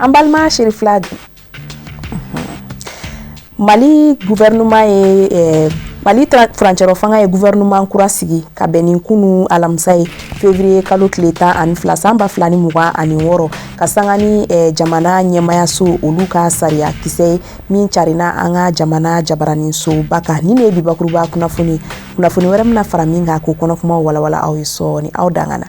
An balima Sherifla Mali gouvernement et Mali frontière fanga ye gouvernement kura sigi ka bɛn kunu alamisa ye février kalo tile 12 san 2026 ka sanga ni jamana ɲɛmayaso olu ka sariya kisɛ min carina an ka jamana jabarani so baka ni ne bi bakuruba kunnafoni wɛrɛ mina fara min kan ko kɔnɔ kuma walawala aw ye sɔɔni aw dangana.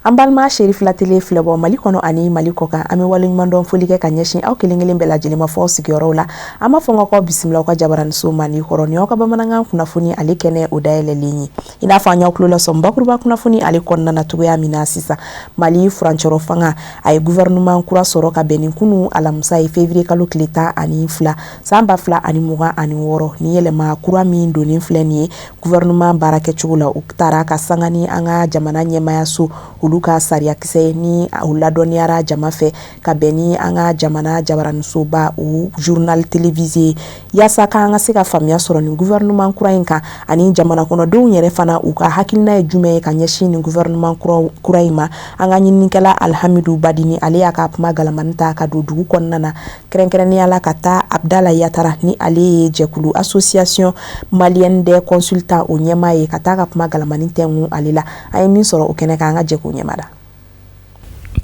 An balima Sherifla tele filɛbɔ Mali kɔnɔ ani Mali kɔkan an bɛ waleɲuman dɔn foli kɛ ka ɲɛsin aw kelen-kelen bɛɛ lajɛlen ma fɔ sigiyɔrɔw la an b'a fɔ n ka bisimila aw ka jabarani so Mali kɔrɔ ni aw ka bamanankan kunnafoni ale kɛnɛ o dayɛlɛlen ye i n'a fɔ an y'aw tulo lasɔn bakuruba kunnafoni ale kɔnɔna na cogoya min na sisan Mali furancɛrɔ fanga a ye gouvernement kura sɔrɔ ka bɛn kunu alamisa ye février kalo tile 12 san 2026 ni yɛlɛma kura min donnen filɛ nin ye gouvernement baara kɛcogo la u taara ka sanga ni an ka jamana ɲɛmayaso olu ka sariya kisɛ ni u ladɔnniyara jama fɛ ka bɛn ni an ka jamana jabaranisoba o journal télévisé yaasa ka an ka se ka faamuya sɔrɔ ni gouvernement kura in kan ani jamana kɔnɔdenw yɛrɛ fana u ka hakilina ye jumɛn ye ka ɲɛsin ni gouvernement kura in ma an ka ɲininikɛla Alhamidu Badini ale y'a ka kuma galamani ta ka don dugu kɔnɔna na kɛrɛnkɛrɛnnenya la ka taa Abdala Yatara ni ale ye jɛkulu association malienne des consultants o ɲɛma ye ka taa ka kuma galamani tɛngu ale la an ye min sɔrɔ o kɛnɛ kan an ka jɛkulu ɲɛma da.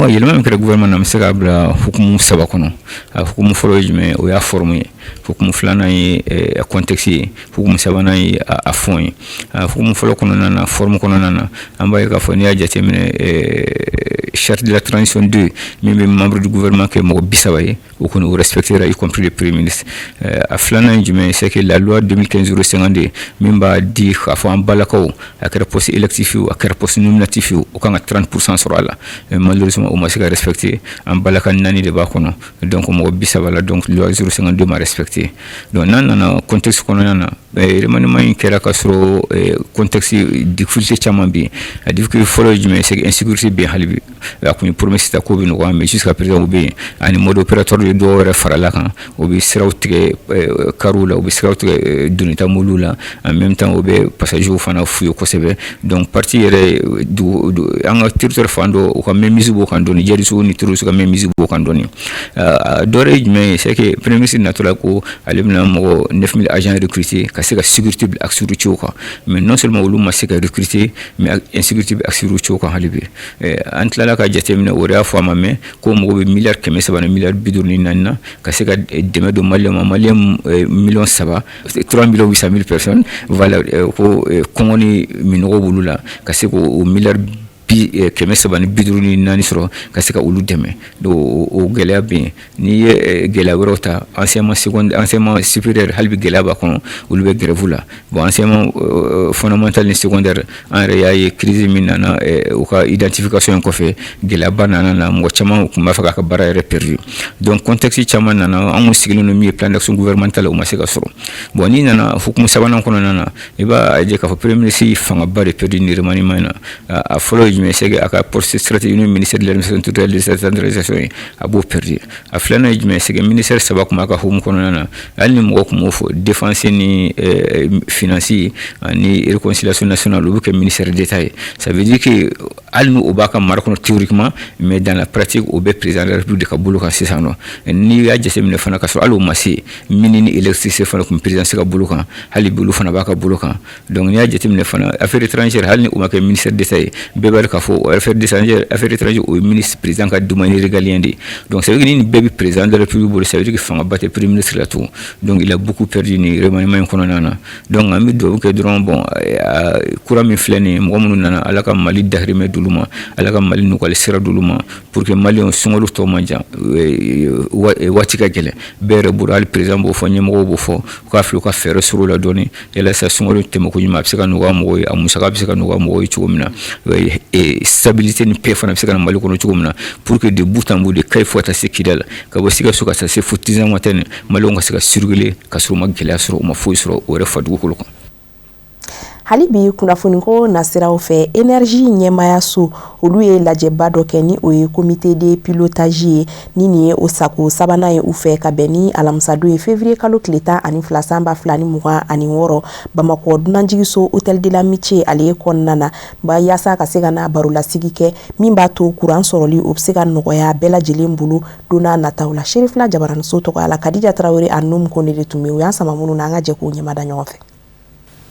Yɛlɛma min kɛra gouvernement na bɛ se k'a bila hukumu 7 kɔnɔ a hukumu fɔlɔ ye jumɛn o y'a forme ye hukumu filanan ye contexte ye hukumu sabanan ye a fond ye hukumu fɔlɔ kɔnɔna na forme kɔnɔna na an b'a ye k'a fɔ n'i y'a jateminɛ charte de la transition 2 min bɛ membre du gouvernement kɛ mɔgɔ 30 ye o kɔni o respectera y compris le premier ministre a filanan ye jumɛn c'est que la loi 2015-052 min b'a di k'a fɔ an balakaw a kɛra poste électif ye a kɛra poste nominatif ye o kan ka 30% sɔrɔ a la malheureusement o ma se ka respecter an balaka 4 de b'a kɔnɔ donc mɔgɔ 30 la donc loi 052 ma respecter donc n'an nana contexte kɔnɔna na remaniement in kɛra ka sɔrɔ contexte difficulté caman bɛ yen a difficulté fɔlɔ ye jumɛn c'est que insécurité bɛ yen hali bi a kun ye promesse ta ko bɛ nɔgɔya mais jusqu'à présent o bɛ yen ani mode opératoire de dɔw yɛrɛ farala kan o bɛ siraw tigɛ kariw la o bɛ siraw tigɛ donnita mobiliw la en même temps o bɛ passagers fana fouiller kosɛbɛ donc parti yɛrɛ an ka territoire fan dɔ o ka mainmise b'o kan dɔɔni jɛriso ni terroriste ka mainmise b'o kan dɔɔni dɔ wɛrɛ ye jumɛn ye c'est que premier ministre natɔla ko ale bɛna mɔgɔ 9000 agents recruter ka se ka sécurité bila axe routier kan mais non seulement olu ma se ka recruter mais insécurité bɛ axe routier kan hali bi an tilala ka jateminɛ o y'a fɔ a ma mɛn ko mɔgɔ bɛ miliyari 300 ni miliyari 54 na ka se ka dɛmɛ don maliyɛn ma maliyɛn miliyɔn 3 3,800,000 personnes voilà ko kɔngɔ ni minɔgɔ b'olu la ka se k'o miliyari 354 sɔrɔ ka se ka olu dɛmɛ donc o gɛlɛya bɛ yen n'i ye gɛlɛya wɛrɛw ta enseignement supérieur hali bi gɛlɛya b'a kɔnɔ olu bɛ grève la bon enseignement fondamental ni secondaire an yɛrɛ y'a ye crise min nana u ka identification in kɔfɛ gɛlɛyaba nana na mɔgɔ caman tun b'a fɛ k'a ka baara yɛrɛ perdu donc contexte caman nana an kun sigilen don min ye plan d'action gouvernemental o ma se ka sɔrɔ bon n'i nana hukumu sabanan kɔnɔna na i b'a ye k'a fɔ premier ministre fangaba de perdu ni remaniement in na a fɔlɔ ye jumɛn c'est que a ka poste stratégique du ministère de l'administration territoriale de la décentralisation a b'o perdu a filanan ye jumɛn c'est que ministère 3 kun b'a ka hukumu kɔnɔna na hali ni mɔgɔ kun b'o fɔ défense ni finance ani réconciliation nationale o bɛ kɛ ministère d'état ye ça veut dire que hali ni o b'a ka mara kɔnɔ théoriquement mais dans la pratique o bɛ président de la république de ka bolo kan sisan nɔ n'i y'a jateminɛ fana ka sɔrɔ hali o ma se mini ni électricité fana kun président se ka bolo kan hali bi olu fana b'a ka bolo kan donc n'i y'a jateminɛ fana affaires étrangères hali ni o ma kɛ ministère d'état ye bɛɛ b'a k'a fɔ affaires étrangères o ye ministre président ka domaine régalien de donc ça veut dire que ni bɛɛ bɛ président de la république bolo ça veut dire que fangaba tɛ premier ministre la tugun donc il a beaucoup perdu ni remaniement in kɔnɔna na donc an bɛ dugawu kɛ dɔrɔn bon kura min filɛ nin ye mɔgɔ minnu nana ala ka mali dahirimɛ d'olu ma ala ka mali nɔgɔyali sira d'olu ma pour que maliyɛnw sunkalo tɔ man jan waati ka gɛlɛn bɛɛ yɛrɛ bolo hali président b'o fɔ ɲɛmɔgɔw b'o fɔ u k'a filɛ u ka fɛɛrɛ sɔrɔ o la dɔɔni yalasa sunkalo tɛmɛ ko ɲuman a bɛ se ka nɔgɔya mɔgɔw ye a musaka bɛ se ka nɔgɔya mɔgɔw ye cogo min na stabilité ni paix fana bɛ se ka na mali kɔnɔ cogo min na pour que de bout en bout de Kayi fo ka taa se Kidal ka bɔ Sikaso ka taa se fo Tinzawatène maliyɛnw ka se ka circuler ka sɔrɔ u ma gɛlɛya sɔrɔ u ma foyi sɔrɔ o yɛrɛ fa dugukolo kan. hali bi kunnafoniko nasiraw fɛ énergie ɲɛmaya so olu ye lajɛba dɔ kɛ ni o ye comité de pilotage ye ni nin ye o sago sabanan ye u fɛ ka bɛn ni alamisadon ye février kalo tile 12 san 2026 Bamakɔ dunanjigiso hôtel de l'amitié ale ye kɔnɔna na ba yaasa ka se ka na barolasigi kɛ min b'a to courant sɔrɔli o bɛ se ka nɔgɔya bɛɛ lajɛlen bolo donna nataw la Sherifla Jabaraniso tɔgɔ la Kadija Traoré a nom kone de tun bɛ u y'an sama minnu na an ka jɛ k'u ɲɛmada ɲɔgɔn fɛ.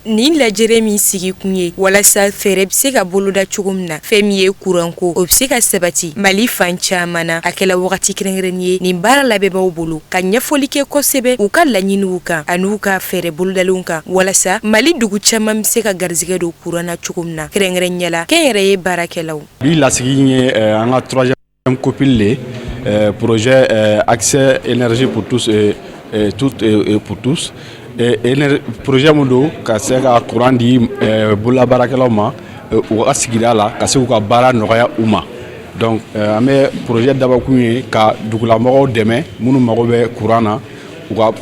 Ni lajɛrɛ min sigi kun ye walasa fɛrɛ bɛ se ka boloda cogo min na fɛn min ye kuranko o bɛ se ka sabati Mali fan caman na a kɛla wagati kɛrɛnkɛrɛnnen ye nin baara labɛnbaw bolo ka ɲɛfɔli kɛ kosɛbɛ u ka laɲiniw kan an'u ka fɛrɛ bolodalenw kan walasa Mali dugu caman bɛ se ka garizigɛ don kuran na cogo min na kɛrɛnkɛrɛnnenya la kɛn yɛrɛ ye baarakɛlaw. Bi lasigi ye an ka troisième copile projet accès énergie pour tous et toutes et pour tous. Projet mun do ka se ka courant di bula barakɛlaw ma u ka sigida la ka se u ka baara nɔgɔya u ma donc an bɛ projet dabakun ye ka dugulamɔgɔw dɛmɛ minnu mago bɛ courant na u ka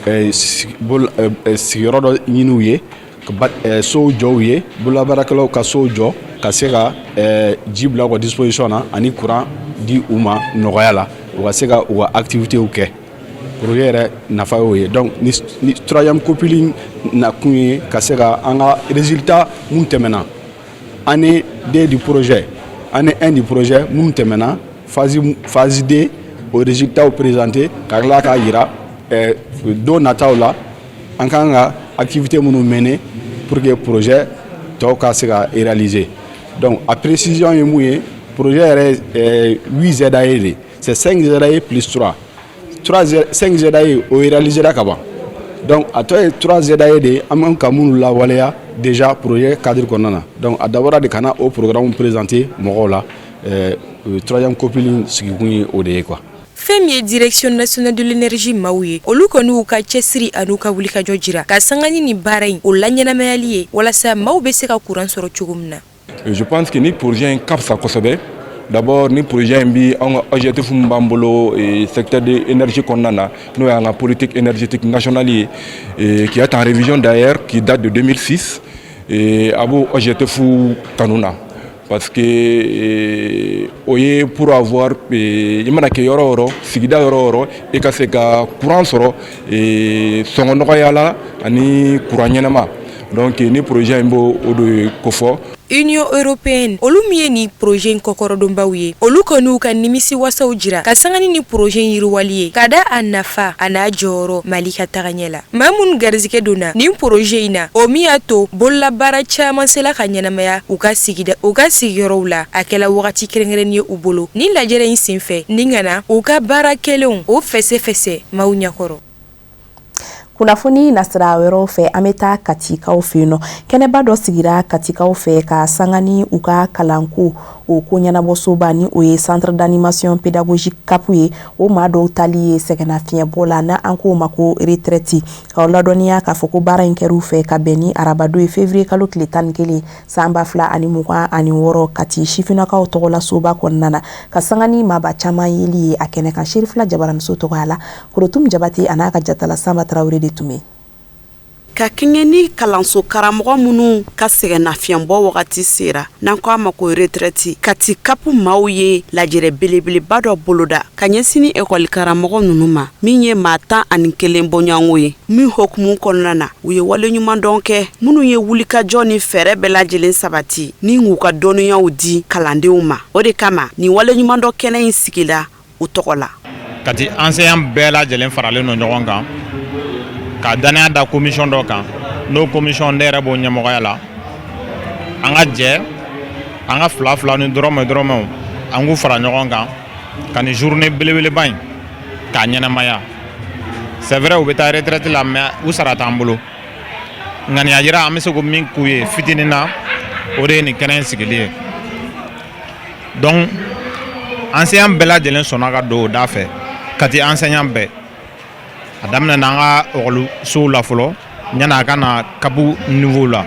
sigiyɔrɔ dɔ ɲini u ye ka sow jɔ u ye bula barakɛlaw ka sow jɔ ka se ka ji bila u ka disposition na ani courant di u ma nɔgɔya la u ka se ka u ka activités kɛ. Projet yɛrɛ nafa y'o ye donc ni troisième copile na kun ye ka se ka an ka résultat mun tɛmɛna année 2 du projet année 1 du projet mun tɛmɛna phase 2 o résultat présenté ka tila k'a yira don nataw la an kan ka activité minnu mener pour que projet tɔw ka se ka réaliser donc a précision ye mun ye projet yɛrɛ 8 ZAE de c'est 5 ZAE plus 3 5 ZAE o réalisera ka ban donc a tɔ ye 3 ZAE de an bɛ ka minnu lawaleya déjà projet cadre kɔnɔna na donc a dabɔra de kana o programme présenter mɔgɔw la troisième copile sigikun ye o de ye quoi. Fɛn min ye direction nationale de l'énergie maaw ye olu kɔni y'u ka cɛsiri an'u ka wulikajɔ jira ka sanga ni nin baara in o la ɲɛnamayali ye walasa maaw bɛ se ka courant sɔrɔ cogo min na. Je pense que ni projet in ka fisa kosɛbɛ. D'abord ni projet bi on objectif mun bolo secteur de énergie konnana nous avons la politique énergétique nationale qui est en révision d'ailleurs qui date de 2006 et abo objectif kanuna parce que oye pour avoir imana ke yoro sigida yoro e ka se ka courant soro et songo noyala ani courant ñenama donc ni projet mbo odo kofo Union européenne olu mi ye ni projet in kɔkɔrɔdonbaw ye olu kɔni ka nimisi wasaw jira ka sangani ni projet yiriwali ye ka da a nafa a n'a jɔyɔrɔ Mali ka tagaɲɛ la maa minnu garizigɛ donna nin projet in na o min y'a to bololabaara caman sela ka ɲɛnamaya u ka sigiyɔrɔw la a kɛla wagati kɛrɛnkɛrɛnnen ye u bolo ni lajɛrɛ in senfɛ ni ngana u ka baara kɛlenw o fɛsɛfɛsɛ maaw ɲɛkɔrɔ. Kunnafoni nasira wɛrɛw fɛ an bɛ taa Katikaw fɛ yen nɔ kɛnɛba dɔ sigira Katikaw fɛ ka sanga ni u ka kalanko o ko ɲɛnabɔsoba ni o ye centre d'animation pédagogique CAP ye o maa dɔw tali ye sɛgɛnnafiɲɛbɔ la na an k'o ma ko retraite k'aw ladɔnniya k'a fɔ ko baara in kɛr'u fɛ ka bɛn ni arabadon ye février kalo tile 11 san 2026 Kati sifinnakaw tɔgɔ la soba kɔnɔna na ka sanga ni maaba caman yeli ye a kɛnɛ kan Sherifla Jabaraniso tɔgɔ la Korotum Jabate a n'a ka jatala Samba Traoré de tun bɛ ka kɛɲɛ ni kalanso karamɔgɔ minnu ka sɛgɛnnafiɲɛbɔ wagati sera n'an ko a ma ko retraite Kati kapu maaw ye lajɛrɛ belebeleba dɔ boloda ka ɲɛsin ni ekɔli karamɔgɔ ninnu ma min ye maa 11 bɔɲɔgɔnko ye min hokumu kɔnɔna na u ye waleɲuman dɔn kɛ minnu ye wulikajɔ ni fɛɛrɛ bɛɛ lajɛlen sabati ni k'u ka dɔnniyaw di kalandenw ma o de kama ni waleɲuman dɔ kɛnɛ in sigila u tɔgɔ la Kati enseignant bɛɛ lajɛlen faralen no ɲɔgɔn kan ka danaya da commission dɔ kan n'o commission ne yɛrɛ b'o ɲɛmɔgɔya la an ka jɛ an ka fila ni dɔrɔmɛw an k'u fara ɲɔgɔn kan ka ni journée belebeleba in k'a ɲɛnamaya c'est vrai u bɛ taa retraite la mais u sara t'an bolo ŋaniya jira an bɛ se ko min k'u ye fitinin na o de ye nin kɛnɛ in sigili ye donc enseignant bɛɛ lajɛlen sɔnna ka don o da fɛ Kati enseignant bɛɛ a daminɛ n'an ka ekɔlisow la fɔlɔ yanni a ka na kapu niveau la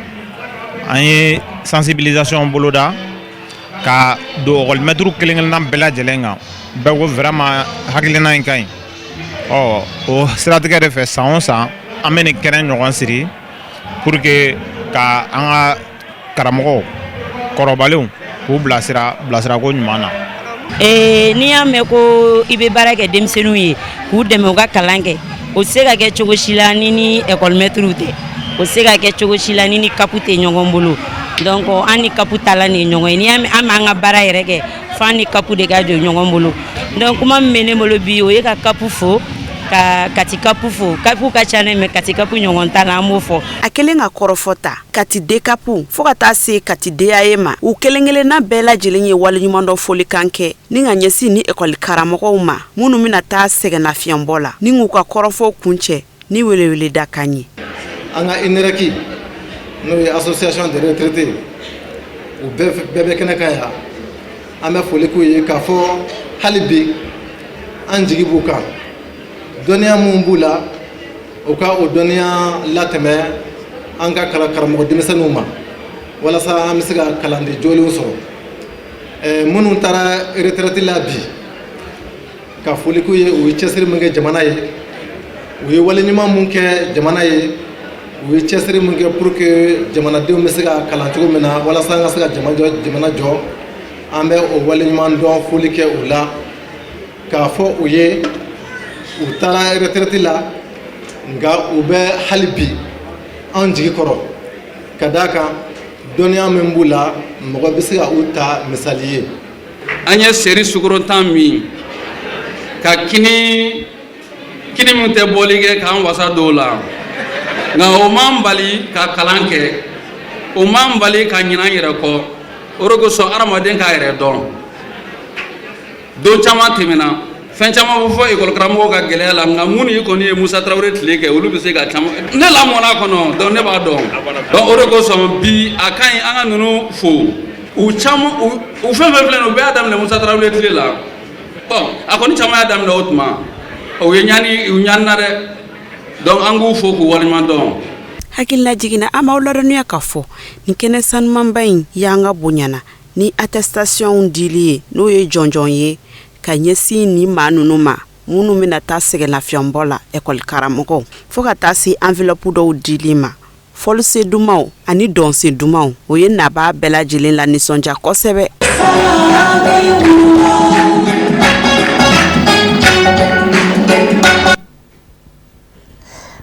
an ye sensibilisation boloda ka don ekɔlimɛtiri kelen-kelenna bɛɛ lajɛlen kan bɛɛ ko vraiment hakilina in ka ɲi o siratigɛ de fɛ san o san an bɛ nin kɛnɛ ɲɔgɔn siri pour que ka an ka karamɔgɔw kɔrɔbalenw k'u bilasira ko ɲuman na. N'i y'a mɛn ko i bɛ baara kɛ denmisɛnninw ye k'u dɛmɛ u ka kalan kɛ o se ka kɛ cogo si la ni école-maîtres tɛ o se ka kɛ cogo si la ni kapu tɛ ɲɔgɔn bolo donc an ni kapu tala ni ɲɔgɔn ye n'i y'a mɛn an b'an ka baara yɛrɛ kɛ f'an ni kapu de ka jɔ ɲɔgɔn bolo donc kuma min bɛ ne bolo bi o ye ka kapu fo ka kati kapu fo kapu ka ca ne mais kati kapu ɲɔgɔn ta la an b'o fɔ a kelen ka kɔrɔfɔta kati de kapu fo ka taa se kati deyaye ma u kelen-kelenna bɛɛ lajɛlen ye waleɲuman dɔ folikan kɛ ni ka ɲɛsin ni ekɔli karamɔgɔw ma minnu bɛna taa sɛgɛnnafiɲɛbɔ la ni k'u ka kɔrɔfɔ kuncɛ ni welewele da kan ye. An ka INRECI n'o ye association des retraités u bɛɛ bɛ kɛnɛ kan yan an bɛ foli k'u ye k'a fɔ hali bi an jigi b'u kan dɔnniya mun b'u la u ka o dɔnniya latɛmɛ an ka karamɔgɔ denmisɛnninw ma walasa an bɛ se ka kalanden jolenw sɔrɔ minnu taara retraite la bi ka foli k'u ye u ye cɛsiri min kɛ jamana ye u ye waleɲuman mun kɛ jamana ye u ye cɛsiri min kɛ pour que jamanadenw bɛ se ka kalan cogo min na walasa an ka se ka jamana jɔ an bɛ o waleɲuman dɔn foli kɛ u la k'a fɔ u ye u taara retraite la nka u bɛ hali bi an jigi kɔrɔ ka d'a kan dɔnniya min b'u la mɔgɔ bɛ se ka u ta misali ye. An ye seri sukorotan min ka kini min tɛ bɔli kɛ k'an wasa dɔw la nka o m'an bali ka kalan kɛ o m'an bali ka ɲinɛ an yɛrɛ kɔ o de kosɔn adamaden k'a yɛrɛ dɔn don caman tɛmɛna fɛn caman bɛ fɔ ekɔli karamɔgɔw ka gɛlɛya la nka mun ni kɔni ye Musa Tarawele tile kɛ olu bɛ se ka caman ne lamɔna kɔnɔ donc ne b'a dɔn donc o de kosɔn bi a ka ɲi an ka ninnu fo u caman u fɛn fɛn filɛ nin ye u bɛɛ y'a daminɛ Musa Tarawele tile la bon a kɔni caman y'a daminɛ o tuma o ye ɲani na dɛ donc an k'u fo k'u waleɲuman dɔn. Hakilila jiginna an b'aw ladɔnniya ka fɔ nin kɛnɛ sanumanba in y'an ka bonyana ni attestation dili ye n'o ye jɔnjɔn ye ka ɲɛsin ni maa ninnu ma minnu bɛna taa sɛgɛnnafiɲɛbɔ la ekɔli karamɔgɔw fo ka taa se enveloppe dɔw dili ma fɔlisen dumanw ani dɔnsen dumanw o ye nabaa bɛɛ lajɛlen la nisɔndiya kosɛbɛ.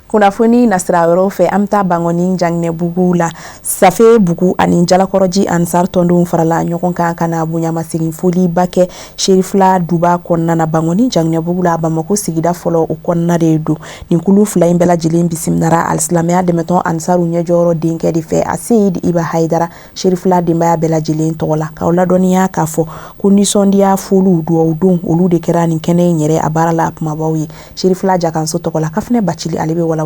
Kunnafoni nasira wɛrɛw fɛ an bɛ taa Bangoni Janginɛ bugu la Safe bugu ani Jalakɔrɔji Ansar tɔndenw farala ɲɔgɔn kan ka na bonyamasegin foliba kɛ Serifula duba kɔnɔna na Bangoni Janginɛ bugu la Bamako sigida fɔlɔ o kɔnɔna de don nin kulu fila in bɛɛ lajɛlen bisimilara alisilamɛya dɛmɛtɔn Ansaru ɲɛjɔyɔrɔ denkɛ de fɛ Aseyid Iba Hayidara Serifula denbaya bɛɛ lajɛlen tɔgɔ la k'aw ladɔnniya k'a fɔ ko nisɔndiya foliw duwawu don olu de kɛra nin kɛnɛ in yɛrɛ a baara la kumabaw ye Serifula Jakanso tɔgɔ la Kafinɛ Bacili ale bɛ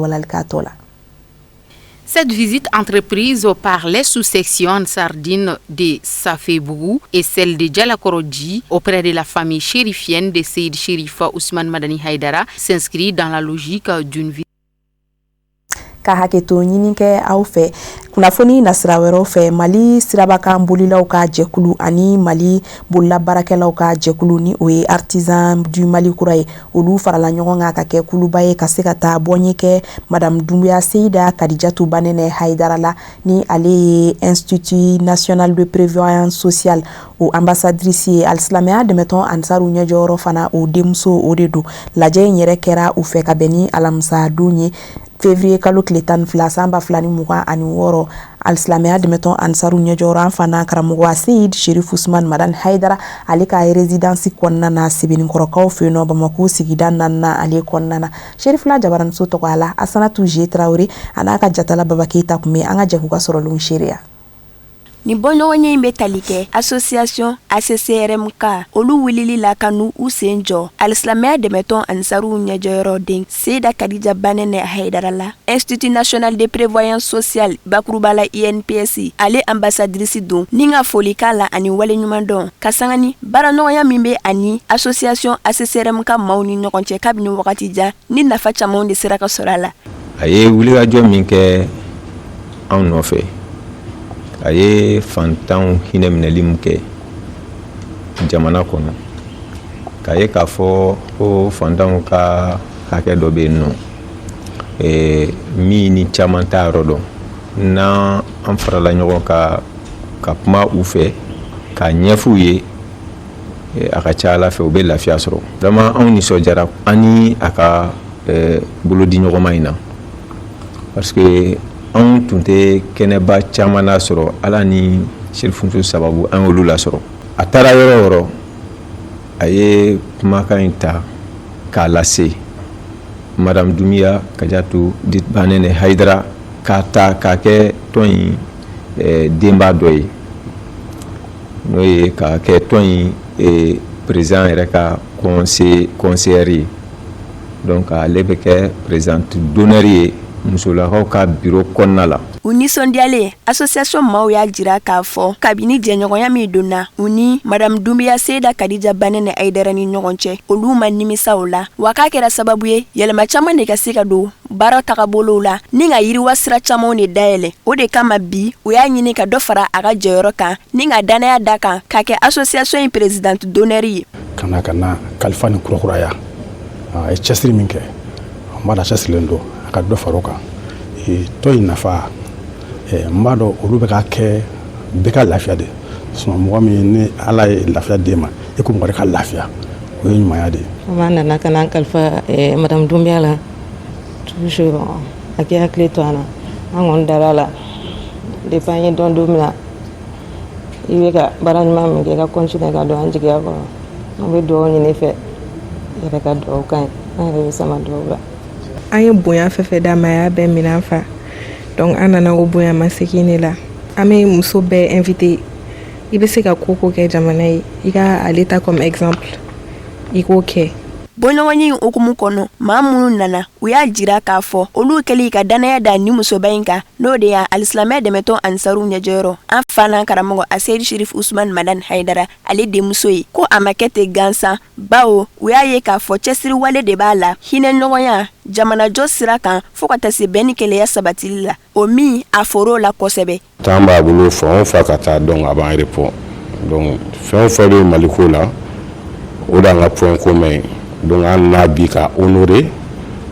Cette visite entreprise par les sous-sections Sardines de Safebougou et celle de Jalakoroji auprès de la famille chérifienne de Seyd Chérifa Ousmane Madani Haidara s'inscrit dans la logique d'une vie. Ka haketo ɲini kɛ aw fɛ kunnafoni nasira wɛrɛw fɛ Mali sirabakan bolilaw ka jɛkulu ani Mali bolila baarakɛlaw ka jɛkulu ni o ye artisan du Mali kura ye olu farala ɲɔgɔn kan ka kɛ kuluba ye ka se ka taa bɔɲi kɛ Madame Doumbouya Seyida Kadijatu Banɛnɛ Haidara la ni ale ye Institut National de Prévoyance Sociale o ambassadrice ye alisilamɛya dɛmɛtɔn Ansaru ɲɛjɔyɔrɔ fana o denmuso o de don lajɛ in yɛrɛ kɛra u fɛ ka bɛn ni alamisa don ye février kalo tile 12 san 2026 alisilamɛya dɛmɛtɔn Ansaru ɲɛjɔyɔrɔ an fana karamɔgɔ Seyid Cherif Ousmane Madani Haidara ale ka résidence kɔnɔna na Sebeninkɔrɔkaw fɛ yen nɔ Bamako sigida 4 ale kɔnɔna na Cherifula Jabaranso tɔgɔ la Asanatu G Traoré a n'a ka jatala Baba Keita kun bɛ an ka jɛku ka sɔrɔlenw seereya. Ni bɔɲɔgɔnya in bɛ tali kɛ association ACCRMK olu wilili la ka n'u sen jɔ alisilamɛya dɛmɛtɔn Ansaru ɲɛjɔyɔrɔ den Seyida Kadija Banɛnɛ Haidara la Institut National de Prévoyance Sociale bakurubala INPS ale ambassadrice don ni ka foli k'a la ani waleɲuman dɔn ka sanga ni baaraɲɔgɔnya min bɛ ani association ACCRMK maaw ni ɲɔgɔn cɛ kabini wagati jan ni nafa camanw de sera ka sɔrɔ a la. A ye wulikajɔ min kɛ anw nɔfɛ a ye fantanw hinɛ minɛli min kɛ jamana kɔnɔ k'a ye k'a fɔ ko fantanw ka hakɛ dɔ bɛ yen nɔ min ni caman t'a yɔrɔ dɔn n'an farala ɲɔgɔn kan ka kuma u fɛ ka ɲɛf'u ye a ka ca Ala fɛ u bɛ lafiya sɔrɔ. Vraiment anw nisɔndiyara ani a ka bolodi ɲɔgɔnma in na parce que anw tun tɛ kɛnɛba caman na sɔrɔ Ala ni Serifuntu sababu an y'olu lasɔrɔ. A taara yɔrɔ o yɔrɔ a ye kumakan in ta k'a lase Madame Doumbia Kadiatou Banene Haidara k'a ta k'a kɛ tɔn in denba dɔ ye n'o ye k'a kɛ tɔn in président yɛrɛ ka conseillère ye. Donc ale bɛ kɛ présidente d'honneur ye musolakaw ka bureau kɔnɔna la. U nisɔndiyalen association maaw y'a jira k'a fɔ kabini jɛɲɔgɔnya min donna u ni Madame Doumbia Seyda Kadija Banene Haidara ni ɲɔgɔn cɛ olu ma nimisa o la wa k'a kɛra sababu ye yɛlɛma caman de ka se ka don baara tagabolow la ni ka yiriwa sira camanw de dayɛlɛ. O de kama bi u y'a ɲini ka dɔ fara a ka jɔyɔrɔ kan ni ka danaya da kan k'a kɛ association in présidente d'honneur ye. Kana kalifa ni kurakuraya a ye cɛsiri min kɛ n b'a da cɛsirilen don a ka dɔ fara o kan tɔn in nafa n b'a dɔn olu bɛ ka kɛ bɛɛ ka lafiya de sinon mɔgɔ min ni Ala ye lafiya d'e ma e ko mɔgɔ ka lafiya o ye ɲumanya de ye. An nana ka na kalifa Madame Doumbia la toujours a k'i hakili to an na an kɔni dara la depuis an ye dɔn don min na i bɛ ka baara ɲuman min kɛ ka continuer ka don an jigiya kɔrɔ an bɛ dugawu ɲini fɛ yɛrɛ ka dugawu kan an yɛrɛ bɛ sama dugawu la. An ye bonya fɛfɛ d'a ma a y'a bɛɛ minɛ fa donc an nana o bonya ma segin ne la an bɛ muso bɛɛ invité i bɛ se ka ko kɛ jamana ye i ka ale ta comme exemple i k'o kɛ. Bɔɲɔgɔnya in okumu kɔnɔ maa minnu nana u y'a jira k'a fɔ olu kɛlen ka danaya da ni musoba in kan n'o de y'a alisilamɛya dɛmɛtɔn Ansaru ɲɛjɔyɔrɔ an fa n'an karamɔgɔ Seydi Cherif Ousmane Madani Haidara ale denmuso ye ko a ma kɛ ten gansan bawo u y'a ye k'a fɔ cɛsiri wale de b'a la hinɛ ɲɔgɔnya jamanajɔ sira kan fo ka taa se bɛn ni keleya sabatili la o min a for'o la kosɛbɛ. Tan b'a bolo fan o fan ka taa donc a b'an report donc fɛn o fɛn bɛ Mali ko la o de y'an ka point commun ye. Donc an n'a bi ka honorer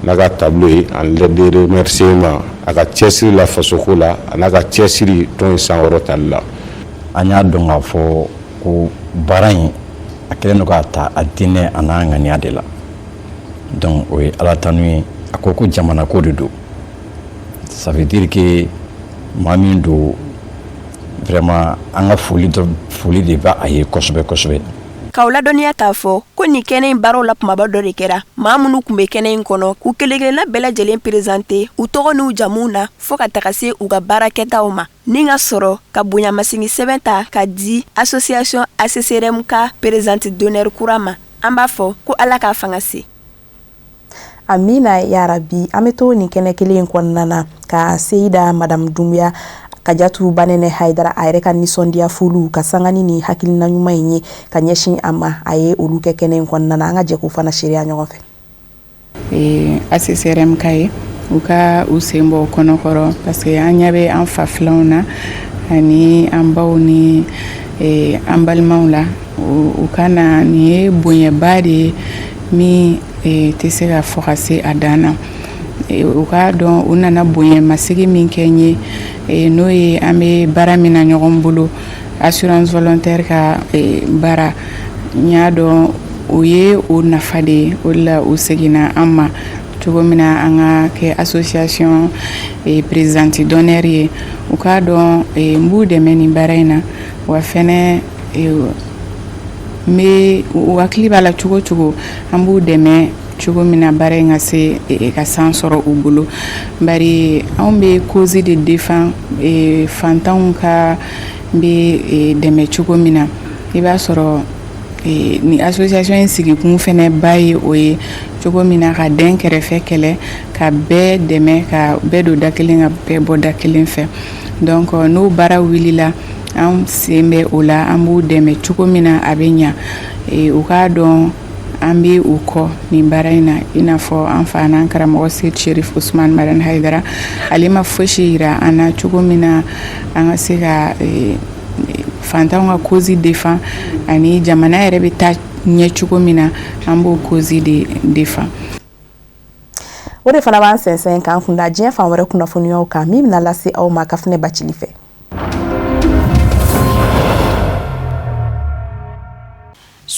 n'a ka tableau ye en lettre de remerciement a ka cɛsiri la fasoko la a n'a ka cɛsiri tɔn in sankɔrɔtali la. An y'a dɔn k'a fɔ ko baara in a kɛlen don k'a ta a diinɛ a n'a ŋaniya de la donc o ye Ala tanu ye a ko jamana ko de don ça veut dire que maa min don vraiment an ka foli de b'a a ye kosɛbɛ kosɛbɛ. K'aw ladɔnniya k'a fɔ ko nin kɛnɛ in baaraw la kumaba dɔ de kɛra maa minnu tun bɛ kɛnɛ in kɔnɔ k'u kelenkelenna bɛɛ lajɛlen présenté u tɔgɔ n'u jamuw na fo ka taga se u ka baarakɛtaw ma ni ka sɔrɔ ka bonyamasegin sɛbɛn ta ka di association ACCRM ka présidente d'honneur kura ma an b'a fɔ ko Ala k'a fanga se. Amina yarabi an bɛ to nin kɛnɛ kelen kɔnɔna na ka Seyda Madame Doumbia Kadiatou Banene Haidara a yɛrɛ ka nisɔndiya fulu ka sangani ni hakilina ɲuman in ye ka ɲɛsin a ma a ye olu kɛ kɛnɛ in kɔnɔna na an ka jɛ k'u fana seereya ɲɔgɔn fɛ. ACCRM ka ye u ka u sen bɔ kɔnɔkɔrɔ parce que an ɲɛ bɛ an fa filanw na ani an baw ni an balimaw la u ka na nin ye bonyaba de ye min tɛ se ka fɔ ka se a dan na. U k'a dɔn u nana bonyamasegin min kɛ n ye n'o ye an bɛ baara min na ɲɔgɔn bolo assurance volontaire ka baara n y'a dɔn o ye o nafa de ye o de la u seginna an ma cogo min na an ka kɛ association présidente d'honneur ye u k'a dɔn n b'u dɛmɛ nin baara in na wa fɛnɛ n bɛ u hakili b'a la cogo cogo an b'u dɛmɛ cogo min na baara in ka se ka san sɔrɔ u bolo bari anw bɛ cause de défend fantanw ka bɛ dɛmɛ cogo min na i b'a sɔrɔ ni association in sigikun fɛnɛ ba ye o ye cogo min na ka den kɛrɛfɛ kɛlɛ ka bɛɛ dɛmɛ ka bɛɛ don da kelen ka bɛɛ bɔ da kelen fɛ donc n'o baara wulila an sen bɛ o la an b'u dɛmɛ cogo min na a bɛ ɲa u k'a dɔn an bɛ u kɔ nin baara in na i n'a fɔ an fa n'an karamɔgɔ Seydi Cherif Ousmane Madani Haidara ale ma fosi yira an na cogo min na an ka se ka fantanw ka cause défend ani jamana yɛrɛ bɛ taa ɲɛ cogo min na an b'o cause de défend. O de fana b'an sɛnsɛn k'an kun da diɲɛ fan wɛrɛ kunnafoniyaw kan min bɛna lase aw ma Kafunɛ Bacili fɛ.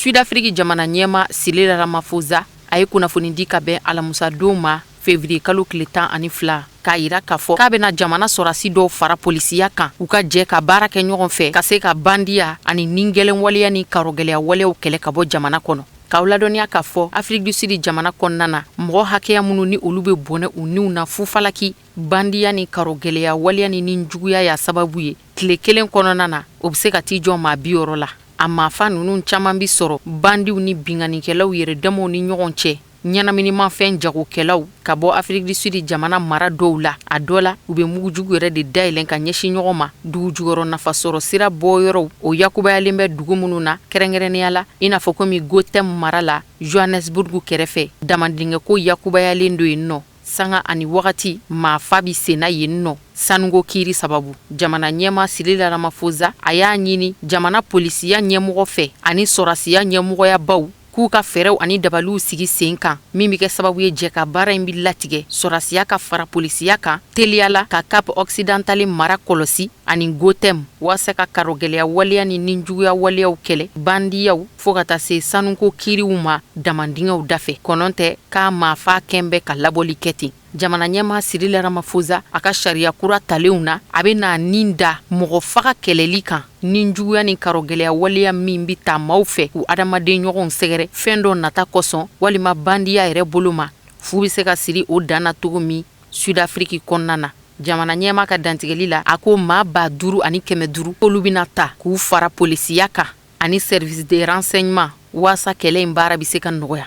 Sud-Afrique jamana ɲɛma Cyril Ramaphosa a ye kunnafoni di ka bɛn alamusadon ma février kalo tile 12 k'a yira k'a fɔ k'a bɛna jamana sɔrasi dɔw fara polisiya kan u ka jɛ ka baara kɛ ɲɔgɔn fɛ ka se ka bandiya ani ningɛlɛn waleya ni karogɛlɛya waleyaw kɛlɛ ka bɔ jamana kɔnɔ. K'aw ladɔnniya k'a fɔ Afrique du Sud jamana kɔnɔna na mɔgɔ hakɛya minnu ni olu bɛ bɔnɛ u niw na fufalaki bandiya ni karogɛlɛya waleya ni ninjuguya y'a sababu ye tile kelen kɔnɔna na o bɛ se ka t'i jɔ maa 40 la. A maafa ninnu caman bi sɔrɔ bandiw ni binganikɛlaw yɛrɛ damaw ni ɲɔgɔn cɛ ɲɛnaminimafɛn jagokɛlaw ka bɔ Afrique du Sud jamana mara dɔw la a dɔ la u bɛ mugujugu yɛrɛ de dayɛlɛn ka ɲɛsin ɲɔgɔn ma dugu jugɔrɔ nafasɔrɔ sira bɔyɔrɔw o yakubayalen bɛ dugu minnu na kɛrɛnkɛrɛnnenya la i n'a fɔ komi Gotham mara la Johannesburg kɛrɛfɛ damandingɛko yakubayalen do yen nɔ sanga ani wagati maa fa bi senna yen nɔ sanuko kiri sababu jamana ɲɛma Cyril Ramaphosa a y'a ɲini jamana polisiya ɲɛmɔgɔ fɛ ani sɔrasiya ɲɛmɔgɔya baw k'u ka fɛɛrɛw ani dabaliw sigi sen kan min bɛ kɛ sababu ye jɛ ka baara in bi latigɛ sɔrasiya ka fara polisiya kan teliya la ka Cap Occidental mara kɔlɔsi ani Gotham waasa ka karogɛlɛya waleya ni ninjuguya waleyaw kɛlɛ bandiyaw fo ka taa se sanuko kiriw ma damandingɛw dafɛ kɔnɔ tɛ k'a maafa kɛn bɛ ka labɔli kɛ ten. Jamana ɲɛma Cyril Ramaphosa a ka sariya kura talenw na a bɛ na nin da mɔgɔ faga kɛlɛli kan ninjuguya ni karogɛlɛya waleya min bi ta maaw fɛ u adamaden ɲɔgɔnw sɛgɛrɛ fɛn dɔ nata kosɔn walima bandiya yɛrɛ bolo ma fu bɛ se ka siri o dan na cogo min Sud-Afrique kɔnɔna na. Jamana ɲɛma ka dantigɛli la a ko maa 5,500 olu bɛna ta k'u fara polisiya kan ani service de renseignement waasa kɛlɛ in baara bɛ se ka nɔgɔya.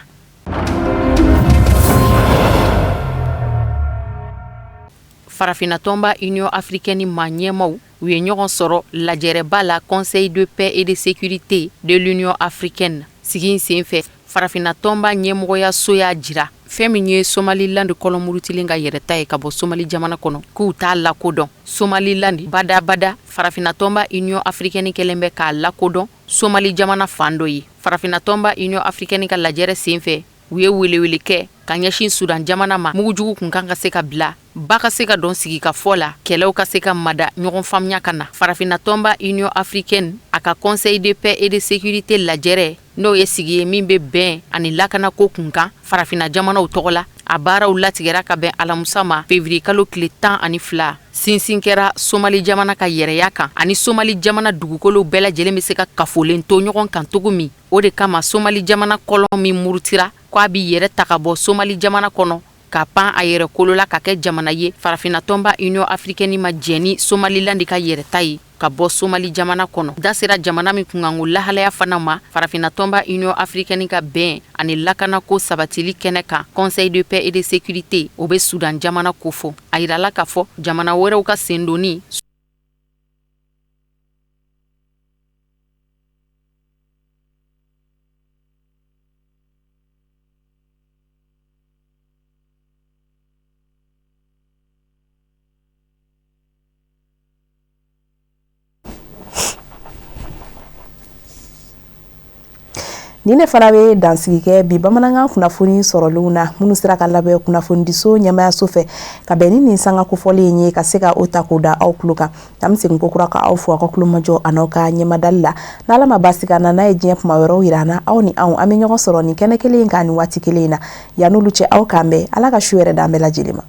Farafina tɔnba Union africaine ma ɲɛmaw u ye ɲɔgɔn sɔrɔ lajɛrɛba la Conseil de paix et de sécurité de l'Union africaine sigi sen fɛ Farafina tɔnba ɲɛmɔgɔya so y'a jira fɛn min ye Somaliland kɔlɔmurutilen ka yɛrɛta ye ka bɔ Somali jamana kɔnɔ k'u t'a lakodɔn. Somaliland badabada Farafina tɔnba Union africaine kɛlen bɛ k'a lakodɔn Somali jamana fan dɔ ye. Farafina tɔnba Union africaine ka lajɛrɛ sen fɛ u ye welewele kɛ ka ɲɛsin Sudan jamana ma mugujugu kun kan ka se ka bila ba ka se ka dɔn sigi ka fɔ la kɛlɛw ka se ka mada ɲɔgɔn faamuya ka na. Farafina tɔnba Union africaine a ka Conseil de paix et de sécurité lajɛrɛ n'o ye sigi ye min bɛ bɛn ani lakanako kun kan Farafina jamanaw tɔgɔ la a baaraw latigɛra ka bɛn alamusa ma février kalo tile 12 sinsin kɛra Somali jamana ka yɛrɛya kan ani Somali jamana dugukolo bɛɛ lajɛlen bɛ se ka kafolen to ɲɔgɔn kan cogo min o de kama Somali jamana kɔlɔn min murutira k'a bi yɛrɛ ta ka bɔ Somali jamana kɔnɔ ka pan a yɛrɛ kolo la ka kɛ jamana ye. Farafina tɔnba Union africaine ma jɛni Somaliland ka yɛrɛta ye ka bɔ Somali jamana kɔnɔ. Da sera jamana min kunkanko lahalaya fana ma Farafina tɔnba Union africaine ka bɛn ani lakanako sabatili kɛnɛ kan Conseil de paix et de sécurité o bɛ Sudan jamana ko fɔ a yirala k'a fɔ jamana wɛrɛw ka sendoni Ni ne fana bɛ dansigi kɛ bi bamanankan kunnafoni sɔrɔlenw na minnu sera ka labɛn kunnafonidiso ɲɛmaayaso fɛ ka bɛn ni nin sanga kofɔlen ye ka se ka o ta k'o da aw tulo kan. An bɛ segin kokura ka aw fo aw ka tulomajɔ a n'aw ka ɲɛmadali la n'Ala ma basi ka na n'a ye diɲɛ kuma wɛrɛw yira an na aw ni anw an bɛ ɲɔgɔn sɔrɔ nin kɛnɛ kelen kan ni waati kelen in na yan'olu cɛ aw k'an bɛn Ala ka su yɛrɛ d'an bɛɛ lajɛlen ma.